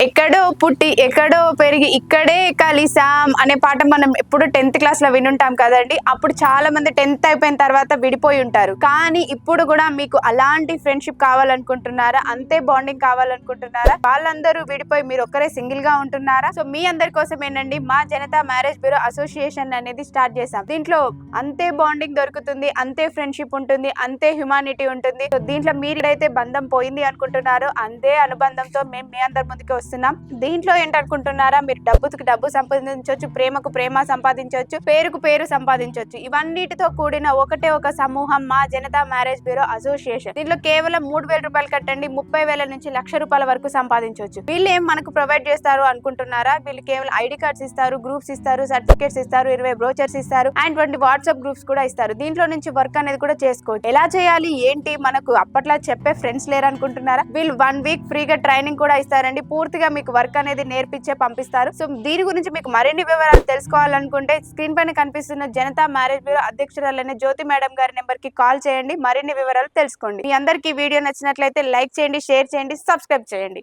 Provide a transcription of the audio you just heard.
ఎక్కడో పుట్టి ఎక్కడో పెరిగి ఇక్కడే కలిసాం అనే పాట మనం ఎప్పుడు 10th క్లాస్ లో వినుంటాం కదండి. అప్పుడు చాలా మంది 10th అయిపోయిన తర్వాత విడిపోయి ఉంటారు. కానీ ఇప్పుడు కూడా మీకు అలాంటి ఫ్రెండ్షిప్ కావాలనుకుంటున్నారా? అంతే బాండింగ్ కావాలనుకుంటున్నారా? వాళ్ళందరూ విడిపోయి మీరు ఒక్కరే సింగిల్ గా ఉంటున్నారా? సో మీ అందరి కోసం ఏంటండి మా జనతా మ్యారేజ్ బ్యూరో అసోసియేషన్ అనేది స్టార్ట్ చేసాం. దీంట్లో అంతే బాండింగ్ దొరుకుతుంది, అంతే ఫ్రెండ్షిప్ ఉంటుంది, అంతే హ్యుమానిటీ ఉంటుంది. సో దీంట్లో మీరు ఏదైతే బంధం పోయింది అనుకుంటున్నారో అంతే అనుబంధంతో మేము మీ అందరి ముందుకు వస్తున్నాం. దీంట్లో ఏంటనుకుంటున్నారా? మీరు డబ్బుకి డబ్బు సంపాదించవచ్చు, ప్రేమకు ప్రేమ సంపాదించవచ్చు, పేరుకు పేరు సంపాదించవచ్చు. ఇవన్నిటితో కూడిన ఒకటే ఒక సమూహం మా జనతా మ్యారేజ్ బ్యూరో అసోసియేషన్. దీంట్లో కేవలం 3,000 రూపాయలు కట్టండి, 30,000 నుంచి 1,00,000 రూపాయల వరకు సంపాదించవచ్చు. వీళ్ళు ఏం మనకు ప్రొవైడ్ చేస్తారు అనుకుంటున్నారా? వీళ్ళు కేవలం ఐడి కార్డ్స్ ఇస్తారు, గ్రూప్స్ ఇస్తారు, సర్టిఫికేట్స్ ఇస్తారు, 20 బ్రోచర్స్ ఇస్తారు అండ్ 20 వాట్సాప్ గ్రూప్స్ కూడా ఇస్తారు. దీంట్లో నుంచి వర్క్ అనేది కూడా చేసుకోవచ్చు. ఎలా చేయాలి ఏంటి మనకు అప్పట్లో చెప్పే ఫ్రెండ్స్ లేరు అనుకుంటున్నారా? వీళ్ళు 1 వీక్ ఫ్రీగా ట్రైనింగ్ కూడా ఇస్తారండి. పూర్తిగా మీకు వర్క్ అనేది నేర్పించే పంపిస్తారు. సో దీని గురించి మీకు మరిన్ని వివరాలు తెలుసుకోవాలనుకుంటే స్క్రీన్ పైన కనిపిస్తున్న జనతా మ్యారేజ్ బ్యూరో అధ్యక్షురాలైన జ్యోతి మేడం గారి నెంబర్ కి కాల్ చేయండి, మరిన్ని వివరాలు తెలుసుకోండి. మీ అందరికీ వీడియో నచ్చినట్లయితే లైక్ చేయండి, షేర్ చేయండి, సబ్స్క్రైబ్ చేయండి.